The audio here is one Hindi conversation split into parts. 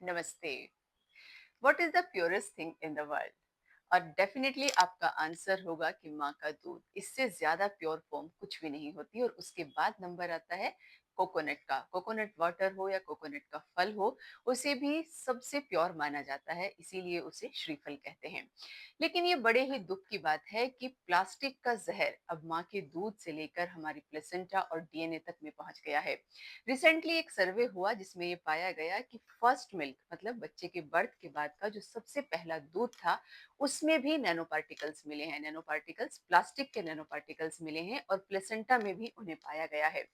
नमस्ते। What is the purest thing in the world? और डेफिनेटली आपका आंसर होगा कि माँ का दूध। इससे ज्यादा प्योर फॉर्म कुछ भी नहीं होती। और उसके बाद नंबर आता है कोकोनट का। कोकोनट वाटर हो या कोकोनट का फल हो, उसे भी सबसे प्योर माना जाता है, इसीलिए उसे श्रीफल कहते हैं। लेकिन ये बड़े ही दुख की बात है कि प्लास्टिक का जहर अब माँ के दूध से लेकर हमारी प्लेसेंटा और डीएनए तक में पहुंच गया है। रिसेंटली एक सर्वे हुआ जिसमें ये पाया गया कि फर्स्ट मिल्क मतलब बच्चे के बर्थ के बाद का जो सबसे पहला दूध था, उसमें भी नैनो पार्टिकल्स मिले हैं। नैनो पार्टिकल्स, प्लास्टिक के नैनो पार्टिकल्स मिले हैं और प्लेसेंटा में भी उन्हें पाया गया है।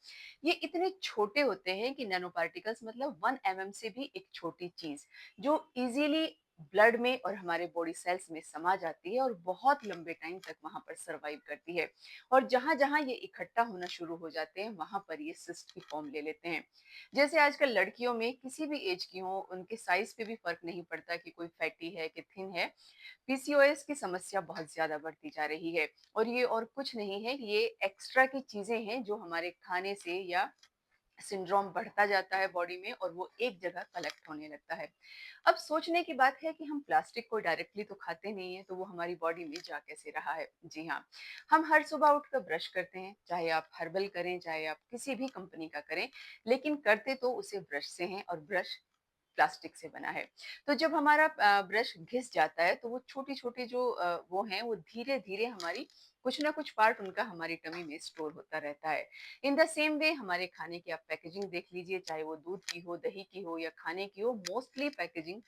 ये इतने छोटे होते हैं कि नैनो पार्टिकल्स मतलब 1 mm से भी एक छोटी चीज, जो इजीली ब्लड में और हमारे बॉडी सेल्स में समा जाती है और बहुत लंबे टाइम तक वहां पर सरवाइव करती है। और जहां जहां ये इकट्ठा होना शुरू हो जाते हैं, वहां पर ये सिस्ट की फॉर्म ले लेते हैं। जैसे आजकल लड़कियों में किसी भी एज की हो, उनके साइज पे भी फर्क नहीं पड़ता कि कोई फैटी है कि थिन है। पीसीओएस की समस्या बहुत ज्यादा बढ़ती जा रही है। और ये और कुछ नहीं है, ये एक्स्ट्रा की चीजें हैं जो हमारे खाने से या सिंड्रोम बढ़ता जाता है बॉडी में और वो एक जगह कलेक्ट होने लगता है। अब सोचने की बात है कि हम प्लास्टिक को डायरेक्टली तो खाते नहीं है, तो वो हमारी बॉडी में जा कैसे रहा है। जी हाँ, हम हर सुबह उठकर ब्रश करते हैं, चाहे आप हर्बल करें चाहे आप किसी भी कंपनी का करें, लेकिन करते तो उसे ब्रश से हैं और ब्रश प्लास्टिक से बना है। तो जब हमारा ब्रश घिस जाता है, तो वो छोटी-छोटी जो वो हैं, वो धीरे-धीरे हमारी कुछ ना कुछ पार्ट उनका हमारी टमी में स्टोर होता रहता है। इन द सेम वे हमारे खाने की आप पैकेजिंग देख लीजिए, चाहे वो दूध की हो, दही की हो या खाने की हो, मोस्टली पैकेजिंग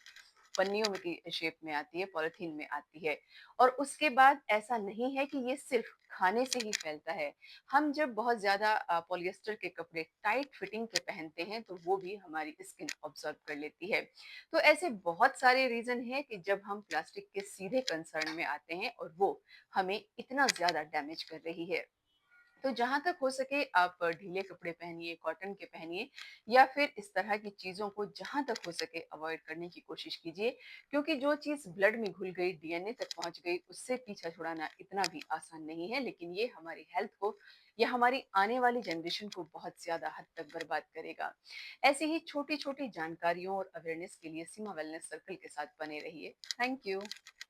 पन्नियों में की शेप में आती है, पॉलिथीन में आती है। और उसके बाद ऐसा नहीं है कि ये सिर्फ खाने से ही फैलता है। हम जब बहुत ज़्यादा पॉलिएस्टर के कपड़े टाइट फिटिंग के पहनते हैं, तो वो भी हमारी स्किन ऑब्जर्व कर लेती है। तो ऐसे बहुत सारे रीज़न हैं कि जब हम प्लास्टिक के सीधे कंसर्न में आते हैं और वो हमें इतना ज़्यादा डैमेज कर रही है। तो जहाँ तक हो सके आप ढीले कपड़े पहनिए, कॉटन के पहनिए, या फिर इस तरह की चीज़ों को जहाँ तक हो सके अवॉइड करने की कोशिश कीजिए। क्योंकि जो चीज़ ब्लड में घुल गई, डीएनए तक पहुँच गई, उससे पीछा छुड़ाना इतना भी आसान नहीं है। लेकिन ये हमारी हेल्थ को या हमारी आने वाली जनरेशन को बहुत ज़्यादा हद तक बर्बाद करेगा। ऐसी ही छोटी-छोटी जानकारियों और अवेयरनेस के लिए सीमा वेलनेस सर्कल के साथ बने रहिए। Thank you.